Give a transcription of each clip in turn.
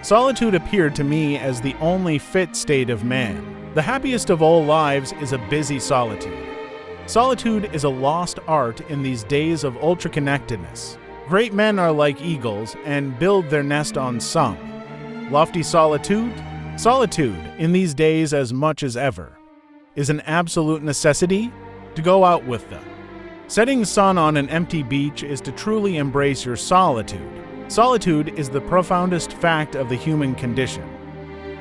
Solitude appeared to me as the only fit state of man. The happiest of all lives is a busy solitude. Solitude is a lost art in these days of ultra-connectedness. Great men are like eagles and build their nest on sung. Lofty solitude? Solitude, in these days as much as ever, is an absolute necessity to go out with them. Setting sun on an empty beach is to truly embrace your solitude. Solitude is the profoundest fact of the human condition.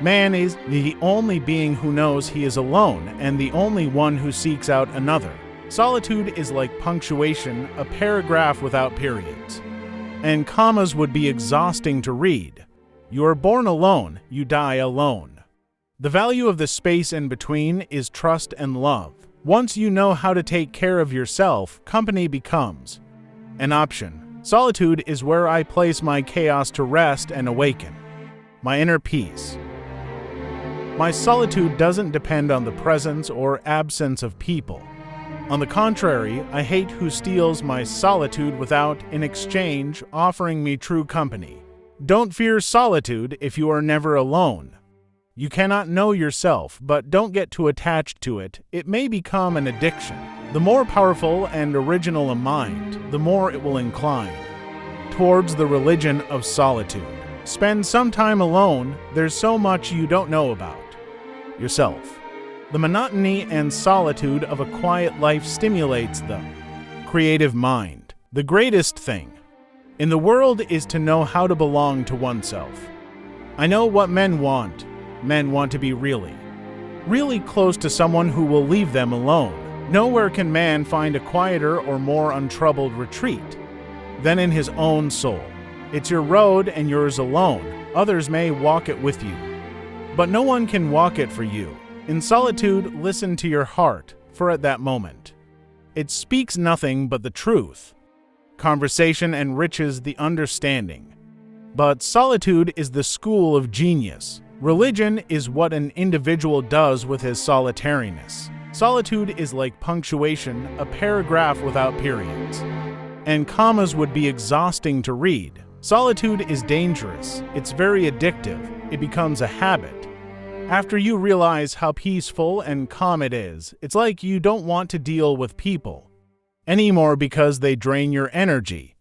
Man is the only being who knows he is alone and the only one who seeks out another. Solitude is like punctuation, a paragraph without periods. And commas would be exhausting to read. You are born alone, you die alone. The value of the space in between is trust and love. Once you know how to take care of yourself, company becomes an option. Solitude is where I place my chaos to rest and awaken my inner peace. My solitude doesn't depend on the presence or absence of people. On the contrary, I hate who steals my solitude without, in exchange, offering me true company. Don't fear solitude if you are never alone. You cannot know yourself, but don't get too attached to it. It may become an addiction. The more powerful and original a mind, the more it will incline towards the religion of solitude. Spend some time alone. There's so much you don't know about yourself. The monotony and solitude of a quiet life stimulates the creative mind. The greatest thing in the world is to know how to belong to oneself. I know what men want. Men want to be really close to someone who will leave them alone. Nowhere can man find a quieter or more untroubled retreat than in his own soul. It's your road and yours alone. Others may walk it with you, but no one can walk it for you. In solitude, listen to your heart, for at that moment, it speaks nothing but the truth. Conversation enriches the understanding. But solitude is the school of genius. Religion is what an individual does with his solitariness. Solitude is like punctuation, a paragraph without periods. And commas would be exhausting to read. Solitude is dangerous. It's very addictive. It becomes a habit. After you realize how peaceful and calm it is, it's like you don't want to deal with people anymore because they drain your energy.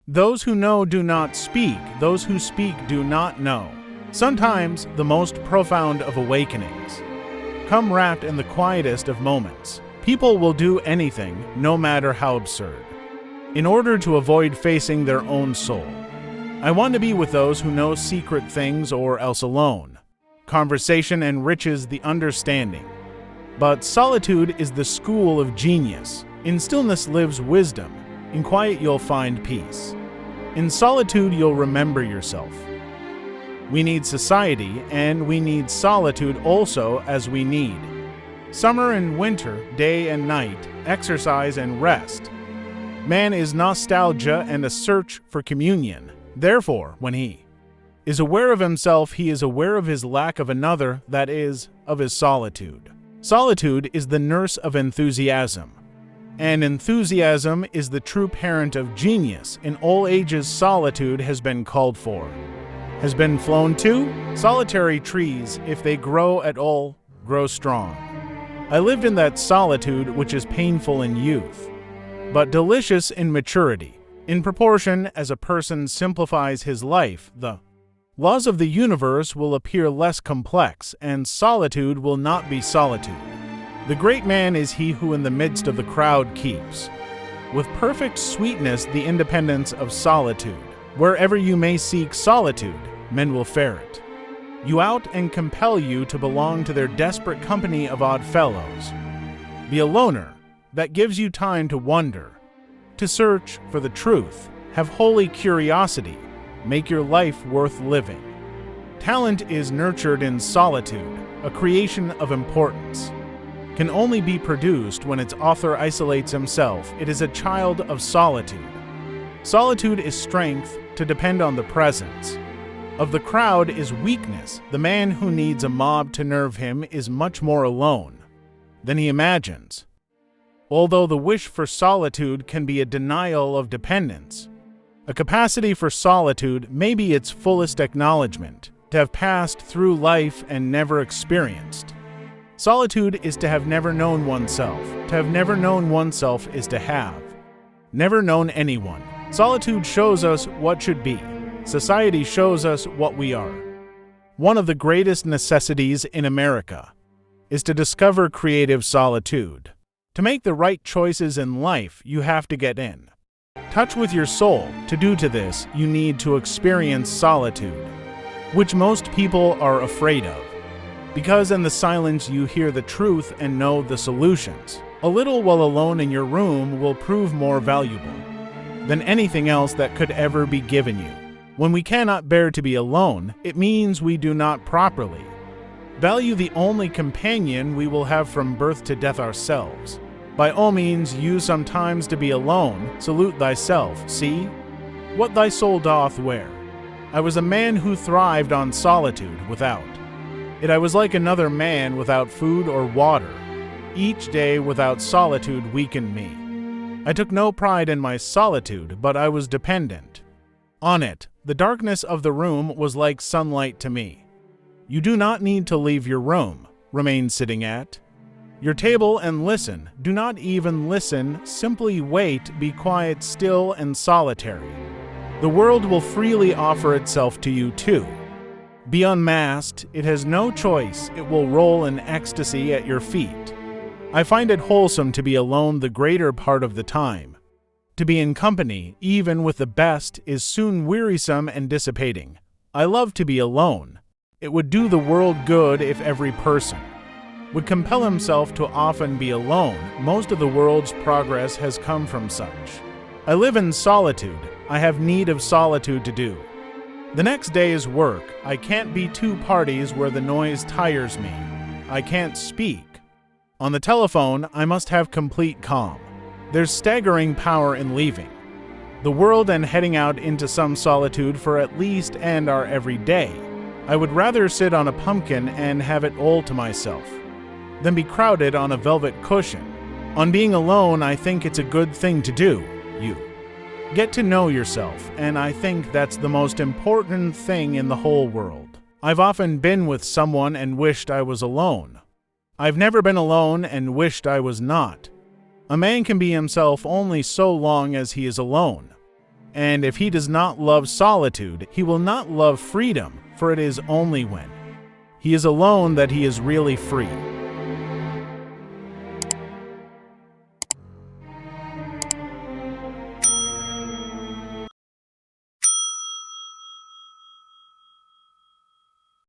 Those who know do not speak. Those who speak do not know. Sometimes the most profound of awakenings come wrapped in the quietest of moments. People will do anything, no matter how absurd, in order to avoid facing their own soul. I want to be with those who know secret things or else alone. Conversation enriches the understanding. But solitude is the school of genius. In stillness lives wisdom. In quiet you'll find peace. In solitude you'll remember yourself. We need society, and we need solitude also as we need summer and winter, day and night, exercise and rest. Man is nostalgia and a search for communion. Therefore, when he is aware of himself, he is aware of his lack of another, that is, of his solitude. Solitude is the nurse of enthusiasm, and enthusiasm is the true parent of genius. In all ages, solitude has been called for. Has been flown to? Solitary trees, if they grow at all, grow strong. I lived in that solitude which is painful in youth, but delicious in maturity. In proportion as a person simplifies his life, the laws of the universe will appear less complex, and solitude will not be solitude. The great man is he who in the midst of the crowd keeps, with perfect sweetness, the independence of solitude. Wherever you may seek solitude, men will ferret you out and compel you to belong to their desperate company of odd fellows. Be a loner. That gives you time to wonder, to search for the truth. Have holy curiosity. Make your life worth living. Talent is nurtured in solitude. A creation of importance can only be produced when its author isolates himself. It is a child of solitude. Solitude is strength. To depend on the presence of the crowd is weakness. The man who needs a mob to nerve him is much more alone than he imagines. Although the wish for solitude can be a denial of dependence, a capacity for solitude may be its fullest acknowledgement. to have passed through life and never experienced. Solitude is to have never known oneself. To have never known oneself is to have never known anyone. Solitude shows us what should be. Society shows us what we are. One of the greatest necessities in America is to discover creative solitude. To make the right choices in life, you have to get in touch with your soul. To do this, you need to experience solitude, which most people are afraid of, because in the silence you hear the truth and know the solutions. A little while alone in your room will prove more valuable than anything else that could ever be given you. When we cannot bear to be alone, it means we do not properly value the only companion we will have from birth to death, ourselves. By all means, use sometimes to be alone. Salute thyself. See what thy soul doth wear. I was a man who thrived on solitude. Without it, I was like another man without food or water. Each day without solitude weakened me. I took no pride in my solitude, but I was dependent on it. The darkness of the room was like sunlight to me. You do not need to leave your room. Remain sitting at your table and listen. Do not even listen. Simply wait. Be quiet, still, and solitary. The world will freely offer itself to you too. Be unmasked. It has no choice. It will roll in ecstasy at your feet. I find it wholesome to be alone the greater part of the time. To be in company, even with the best, is soon wearisome and dissipating. I love to be alone. It would do the world good if every person would compel himself to often be alone. Most of the world's progress has come from such. I live in solitude. I have need of solitude to do. The next day is work. I can't be two parties where the noise tires me. I can't speak. On the telephone, I must have complete calm. There's staggering power in leaving the world and heading out into some solitude for at least and our every day. I would rather sit on a pumpkin and have it all to myself than be crowded on a velvet cushion. On being alone, I think it's a good thing to do. You get to know yourself, and I think that's the most important thing in the whole world. I've often been with someone and wished I was alone. I've never been alone and wished I was not. A man can be himself only so long as he is alone. And if he does not love solitude, he will not love freedom, for it is only when he is alone that he is really free.